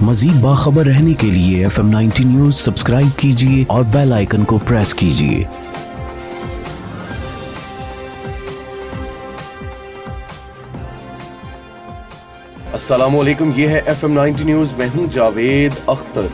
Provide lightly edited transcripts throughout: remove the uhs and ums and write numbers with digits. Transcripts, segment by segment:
मजीद बाखबर रहने के लिए FM 90 न्यूज सब्सक्राइब कीजिए और बेल आइकन को प्रेस कीजिए। अस्सलामुअलैकुम, ये है FM 90 न्यूज। मैं हूं जावेद अख्तर।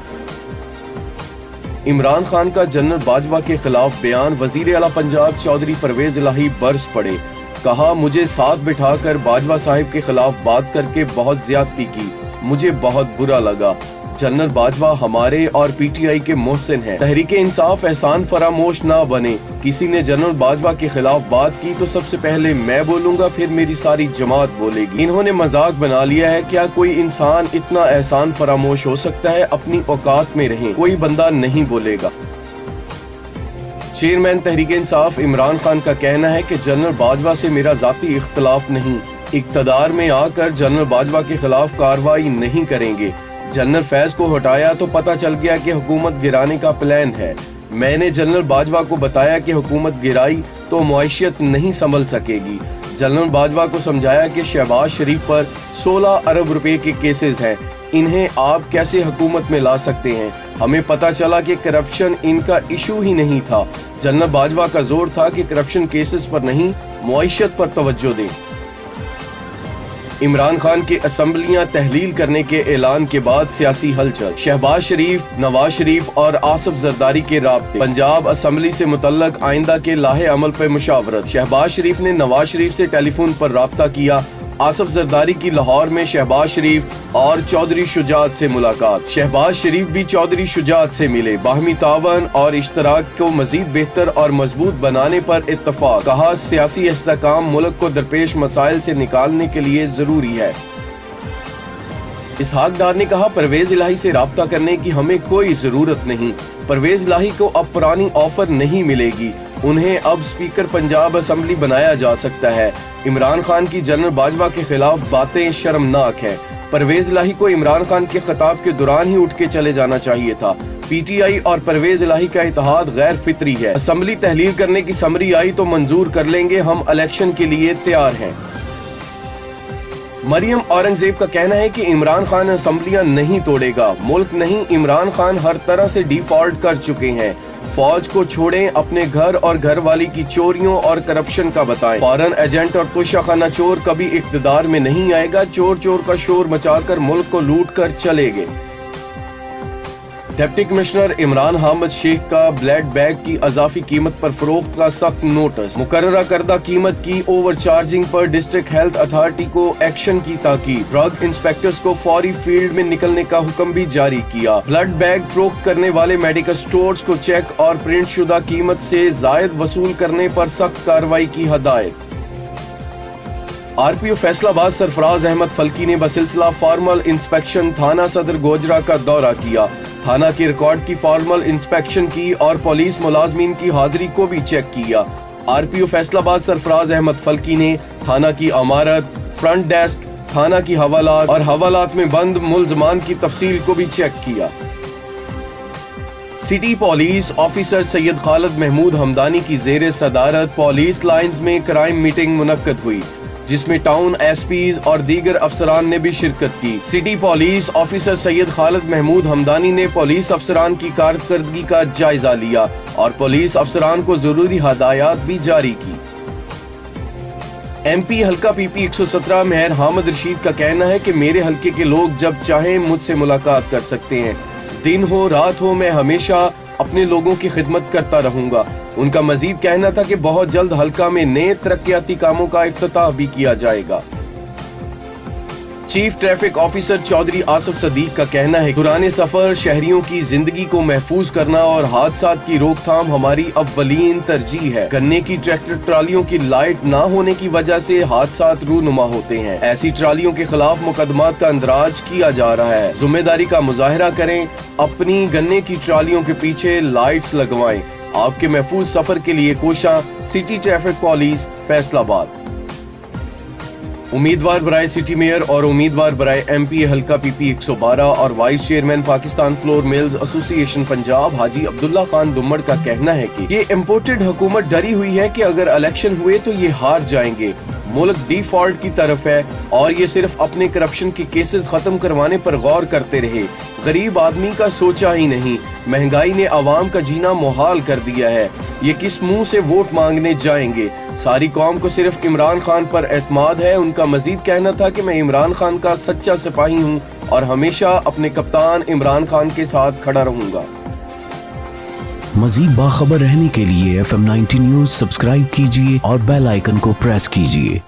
इमरान खान का जनरल बाजवा के खिलाफ बयान, वजीर आला पंजाब चौधरी परवेज इलाही बरस पड़े। कहा, मुझे साथ बिठाकर बाजवा साहिब के खिलाफ बात करके बहुत ज्यादती की, मुझे बहुत बुरा लगा। जनरल बाजवा हमारे और PTI के मोहसिन हैं। तहरीक इंसाफ एहसान फरामोश ना बने। किसी ने जनरल बाजवा के खिलाफ बात की तो सबसे पहले मैं बोलूंगा, फिर मेरी सारी जमात बोलेगी। इन्होंने मजाक बना लिया है। क्या कोई इंसान इतना एहसान फरामोश हो सकता है? अपनी औकात में रहें, कोई बंदा नहीं बोलेगा। चेयरमैन तहरीक इंसाफ इमरान खान का कहना है कि जनरल बाजवा से मेरा जाती इख्तलाफ नहीं, इक़्तिदार में आकर जनरल बाजवा के खिलाफ कार्रवाई नहीं करेंगे। जनरल फैज को हटाया तो पता चल गया कि हुकूमत गिराने का प्लान है। मैंने जनरल बाजवा को बताया कि हुकूमत गिराई तो मुआशियत नहीं संभल सकेगी। जनरल बाजवा को समझाया कि शहबाज शरीफ पर 16 अरब रुपए के केसेस हैं, इन्हें आप कैसे हुकूमत में ला सकते हैं। हमें पता चला कि करप्शन इनका इशू ही नहीं था। जनरल बाजवा का जोर था कि करप्शन केसेस पर नहीं, मुआशियत पर तवज्जो दें। इमरान खान के असम्बलियां तहलील करने के ऐलान के बाद सियासी हलचल। शहबाज शरीफ, नवाज शरीफ और आसिफ जरदारी के राब्ते। पंजाब असम्बली से मुतल्लक आइंदा के लाहे अमल पर मुशावरत। शहबाज शरीफ ने नवाज शरीफ से टेलीफोन पर राब्ता किया। आसिफ जरदारी की लाहौर में शहबाज शरीफ और चौधरी शुजात से मुलाकात। शहबाज शरीफ भी चौधरी शुजात से मिले। बाहमी तावन और इश्तराक को मजीद बेहतर और मजबूत बनाने पर इत्तफाक। कहा, सियासी इस्तेहकाम मुल्क को दरपेश मसाइल से निकालने के लिए जरूरी है। इसहाक डार ने कहा, परवेज इलाही से राब्ता करने की हमें कोई जरूरत नहीं। परवेज इलाही को अब पुरानी ऑफर नहीं मिलेगी, उन्हें अब स्पीकर पंजाब असम्बली बनाया जा सकता है। इमरान खान की जनरल बाजवा के खिलाफ बातें शर्मनाक हैं। परवेज इलाही को इमरान खान के खिताब के दौरान ही उठ के चले जाना चाहिए था। PTI और परवेज इलाही का इत्तेहाद गैर फितरी है। असम्बली तहलील करने की समरी आई तो मंजूर कर लेंगे, हम इलेक्शन के लिए तैयार हैं। मरियम औरंगजेब का कहना है कि इमरान खान असम्बलियां नहीं तोड़ेगा। मुल्क नहीं, इमरान खान हर तरह से डिफॉल्ट कर चुके हैं। फौज को छोड़ें, अपने घर और घर वाली की चोरियों और करप्शन का बताएं। फॉरेन एजेंट और तोशाखाना चोर कभी इक़्तिदार में नहीं आएगा। चोर चोर का शोर मचाकर मुल्क को लूट कर चले गए। डिप्टी कमिश्नर इमरान हामिद शेख का ब्लड बैग की अजाफी कीमत पर फरोख्त का सख्त नोटिस। मुकर्ररा करदा कीमत की ओवर चार्जिंग पर डिस्ट्रिक्ट हेल्थ अथॉरिटी को एक्शन की ताकीद। ड्रग इंस्पेक्टर्स को फौरी फील्ड में निकलने का हुक्म भी जारी किया। ब्लड बैग फरोख्त करने वाले मेडिकल स्टोर्स को चेक और प्रिंट शुदा कीमत से जायद वसूल करने पर सख्त कार्रवाई की हदायत। RPO फैसलाबाद सरफराज अहमद फल्की ने बसिलसिला फॉर्मल इंस्पेक्शन थाना सदर गोजरा का दौरा किया। थाना के रिकॉर्ड की फॉर्मल इंस्पेक्शन की और पुलिस मुलाजमीन की हाजिरी को भी चेक किया। RPO फैसलाबाद सरफराज अहमद फल्की ने थाना की अमारत, फ्रंट डेस्क, थाना की हवालात और हवालात में बंद मुलजमान की तफसील को भी चेक किया। City police officer Syed Khalid Mahmood Hamdani की जेर सदारत पुलिस लाइन्स में क्राइम मीटिंग मुनक्कद हुई, जिसमें टाउन SPs और दीगर अफसरान ने भी शिरकत की। City police officer Syed Khalid Mahmood Hamdani ने पुलिस अफसरान की कारकर्दगी का जायजा लिया और पुलिस अफसरान को जरूरी हदायत भी जारी की। MP हल्का PP 117 मेहर हामिद रशीद का कहना है कि मेरे हल्के के लोग जब चाहें मुझसे मुलाकात कर सकते हैं। दिन हो रात हो, मैं हमेशा अपने लोगों की खिदमत करता रहूंगा। उनका मजीद कहना था कि बहुत जल्द हल्का में नए तरक्याती कामों का इफ्तिताह भी किया जाएगा। Chief traffic officer Chaudhry Asif Sadiq का कहना है, दौरान सफर शहरियों की जिंदगी को महफूज करना और हादसात की रोकथाम हमारी अव्वलीन तरजीह है। गन्ने की ट्रैक्टर ट्रालियों की लाइट ना होने की वजह से हादसात रूनुमा होते हैं। ऐसी ट्रालियों के खिलाफ मुकदमात का अंदराज किया जा रहा है। जिम्मेदारी का मुजाहरा करें, अपनी गन्ने की ट्रालियों के पीछे लाइट्स लगवाएं। आपके महफूज सफर के लिए कोशा, सिटी ट्रैफिक पुलिस फैसलाबाद। उम्मीदवार बराए सिटी मेयर और उम्मीदवार बराए MP हल्का PP 112 और vice chairman Pakistan flour mills association Punjab Haji Abdullah Khan Dummar का कहना है कि ये इम्पोर्टेड हुकूमत डरी हुई है कि अगर इलेक्शन हुए तो ये हार जाएंगे। मुल्क डिफॉल्ट की तरफ है और ये सिर्फ अपने करप्शन के केसेस खत्म करवाने पर गौर करते रहे। गरीब आदमी का सोचा ही नहीं। महंगाई ने आवाम का जीना मुहाल कर दिया है। ये किस मुंह से वोट मांगने जाएंगे। सारी कौम को सिर्फ इमरान खान पर एतमाद है। उनका मजीद कहना था कि मैं इमरान खान का सच्चा सिपाही हूँ और हमेशा अपने कप्तान इमरान खान के साथ खड़ा रहूंगा। मजीद बाखबर रहने के लिए FM 19 न्यूज़ सब्सक्राइब कीजिए और बेल आइकन को प्रेस कीजिए।